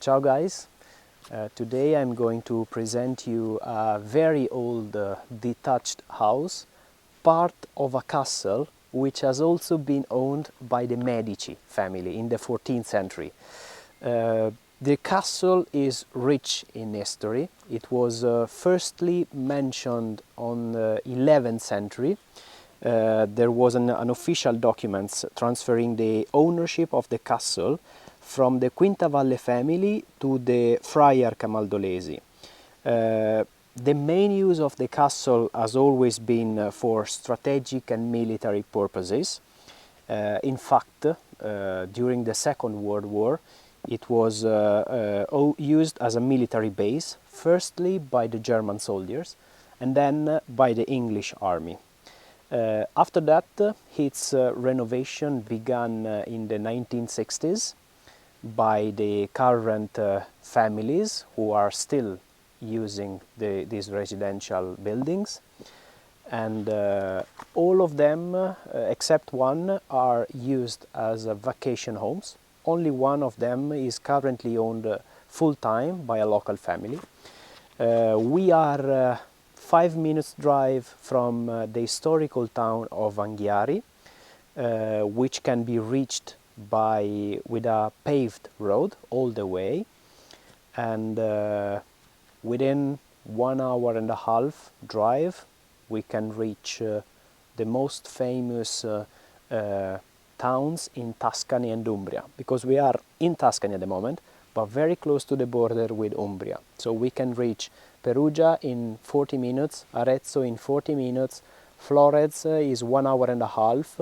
Ciao guys, today I'm going to present you a very old detached house, part of a castle which has also been owned by the Medici family in the 14th century. The castle is rich in history. It was firstly mentioned on the 11th century. There was an official document transferring the ownership of the castle from the Quintavalle family to the Friar Camaldolesi. The main use of the castle has always been for strategic and military purposes. In fact, during the Second World War, it was used as a military base, firstly by the German soldiers and then by the English army. After that, its renovation began in the 1960s by the current families who are still using these residential buildings, and all of them except one are used as vacation homes. Only one of them is currently owned full-time by a local family. We are 5 minutes drive from the historical town of Anghiari, which can be reached with a paved road all the way, and within 1 hour and a half drive we can reach the most famous towns in Tuscany and Umbria, because we are in Tuscany at the moment but very close to the border with Umbria. So we can reach Perugia in 40 minutes, Arezzo in 40 minutes, Florence is 1 hour and a half,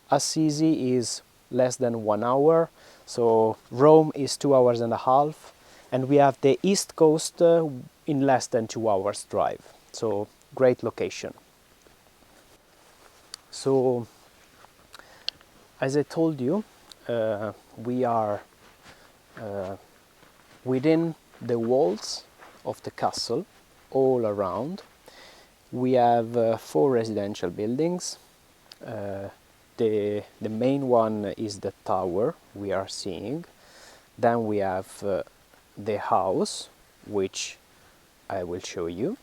Assisi is less than 1 hour, so Rome is 2 hours and a half, and we have the East Coast in less than 2 hours drive. So great location. So as I told you, we are within the walls of the castle all around. We have 4 residential buildings. The main one is the tower we are seeing. Then we have the house, which I will show you.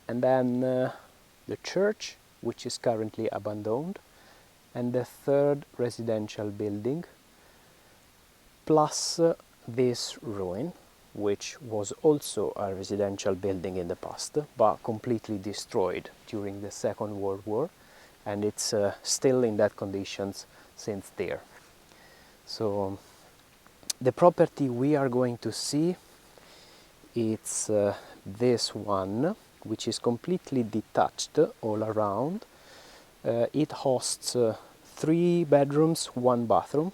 And then the church, which is currently abandoned. And the 3rd residential building, plus this ruin, which was also a residential building in the past, but completely destroyed during the Second World War, and it's still in that conditions since there. So the property we are going to see, it's this one, which is completely detached all around. It hosts 3 bedrooms, 1 bathroom,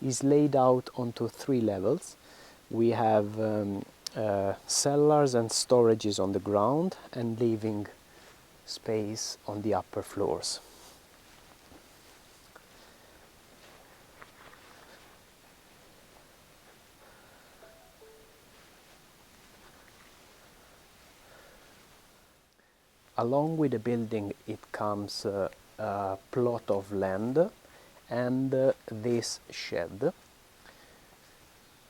is laid out onto 3 levels. We have cellars and storages on the ground and living space on the upper floors. Along with the building it comes a plot of land and this shed.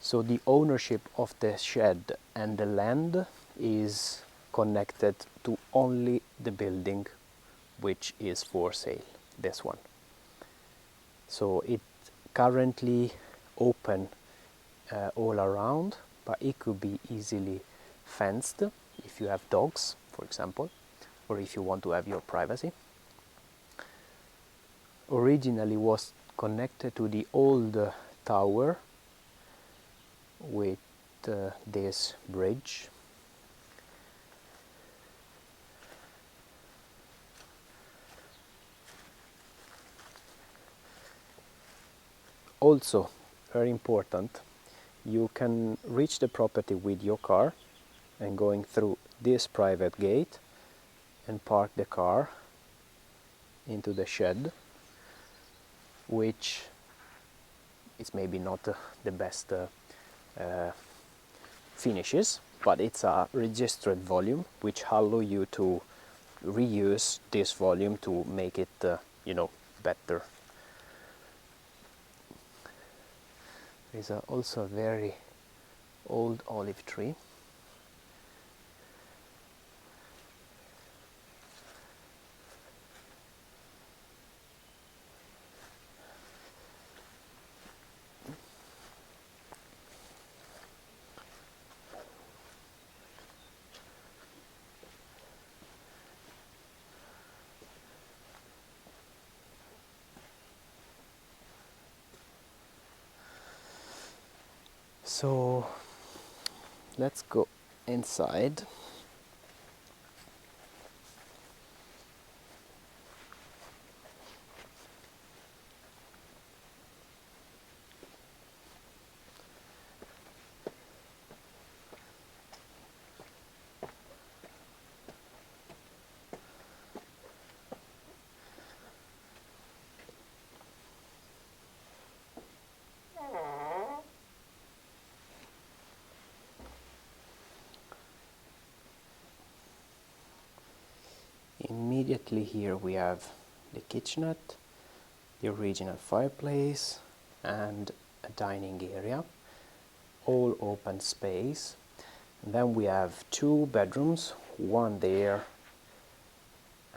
So the ownership of the shed and the land is connected to only the building which is for sale, this one. So it currently open all around, but it could be easily fenced if you have dogs, for example, or if you want to have your privacy. Originally was connected to the old tower with this bridge. Also, very important, you can reach the property with your car and going through this private gate and park the car into the shed, which is maybe not the best finishes, but it's a registered volume which allow you to reuse this volume to make it better. There is also a very old olive tree. So let's go inside. Immediately here we have the kitchenette, the original fireplace, and a dining area, all open space. And then we have two bedrooms, one there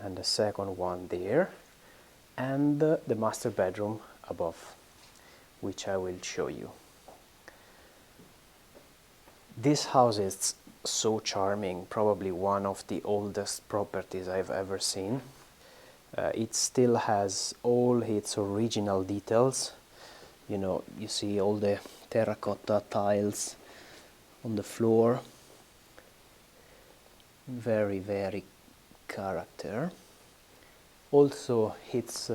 and the second one there, and the master bedroom above, which I will show you. This house is so charming, probably one of the oldest properties I've ever seen. It still has all its original details. You know, you see all the terracotta tiles on the floor. Very, very character. Also its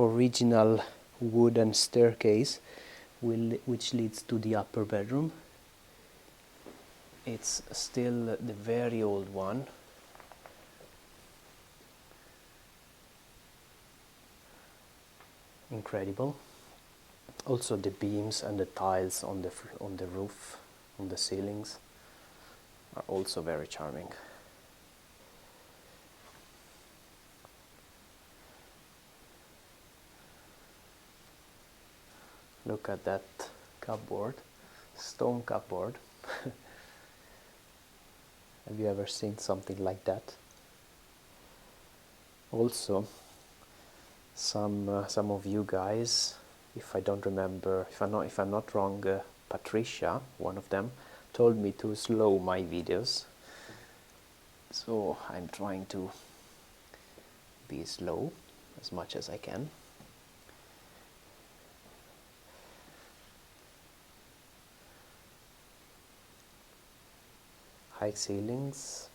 original wooden staircase which leads to the upper bedroom. It's still the very old one. Incredible. Also the beams and the tiles on the roof, on the ceilings, are also very charming. Look at that cupboard, stone cupboard. Have you ever seen something like that? Also, some of you guys, if I don't remember, if I'm not wrong, Patricia, one of them, told me to slow my videos. So I'm trying to be slow as much as I can. High ceilings.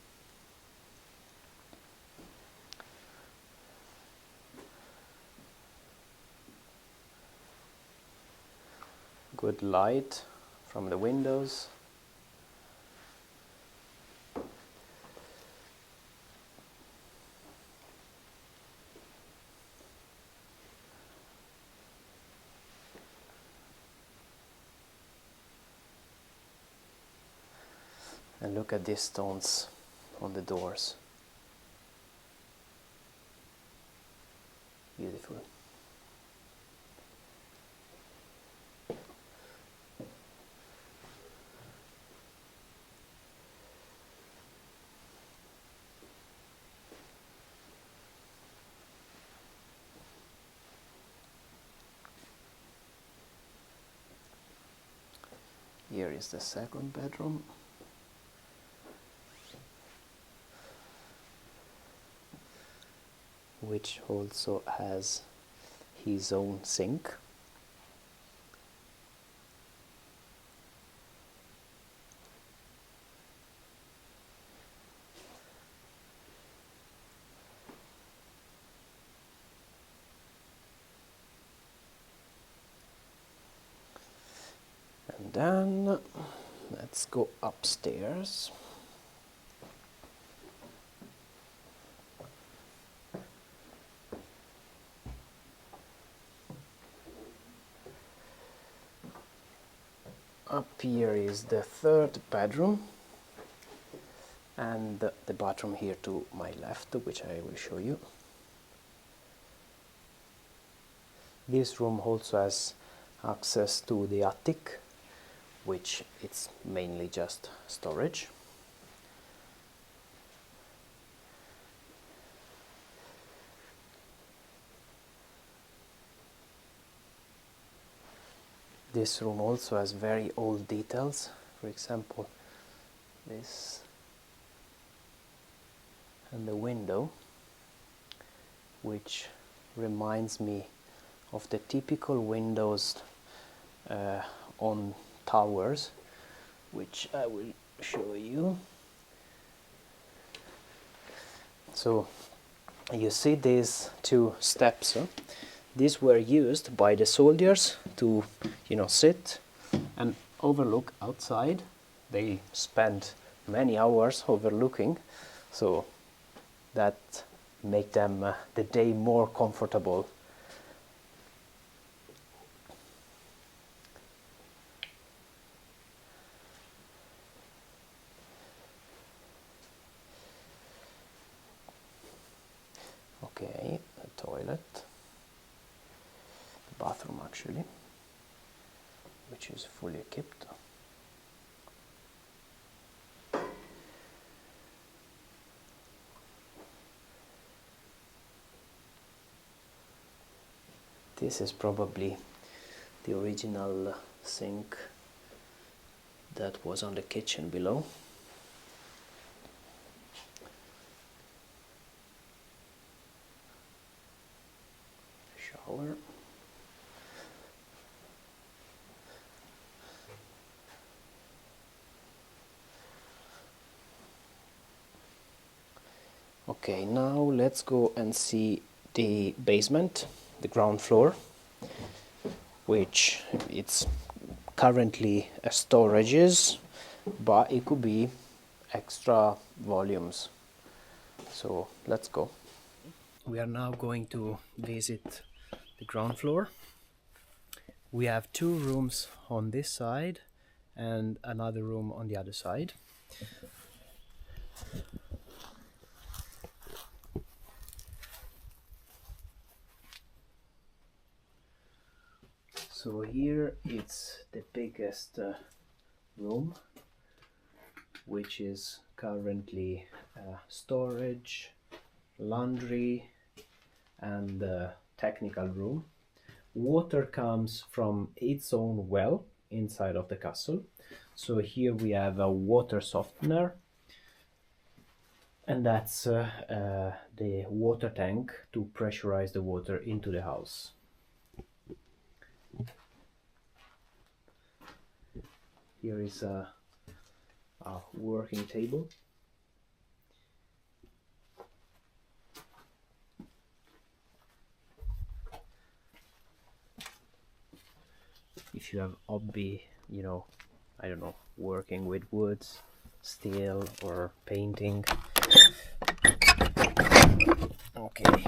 Good light from the windows. And look at these stones on the doors. Beautiful. Here is the second bedroom. Which also has his own sink. And then let's go upstairs. Up here is the third bedroom, and the bathroom here to my left, which I will show you. This room also has access to the attic, which it's mainly just storage. This room also has very old details. For example, this and the window, which reminds me of the typical windows on towers, which I will show you. So you see these two steps. These were used by the soldiers to, sit and overlook outside. They spent many hours overlooking, so that make them the day more comfortable. Okay, the toilet, the bathroom actually, which is fully equipped. This is probably the original sink that was on the kitchen below. Shower. Okay, now let's go and see the basement, the ground floor, which it's currently a storages, but it could be extra volumes. So let's go. We are now going to visit the ground floor. We have two rooms on this side and another room on the other side. So here it's the biggest room, which is currently storage, laundry and technical room. Water comes from its own well inside of the castle. So here we have a water softener, and that's the water tank to pressurize the water into the house. Here is a working table. If you have hobby, I don't know, working with woods, steel or painting. Okay.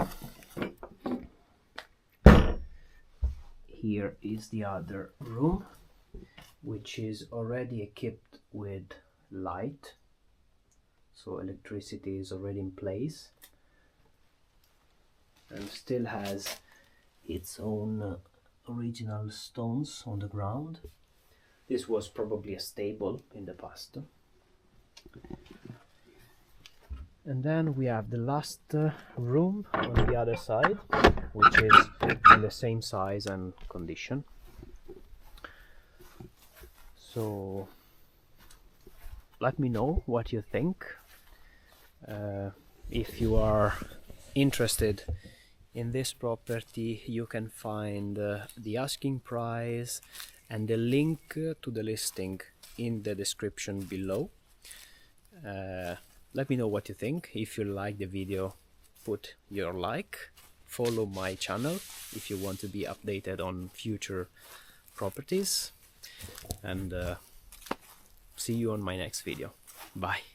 Here is the other room, which is already equipped with light, so electricity is already in place and still has its own original stones on the ground. This was probably a stable in the past. And then we have the last room on the other side, which is in the same size and condition. So let me know what you think. If you are interested in this property, you can find the asking price and the link to the listing in the description below. Let me know what you think. If you like the video, put your like. Follow my channel if you want to be updated on future properties. And see you on my next video. Bye.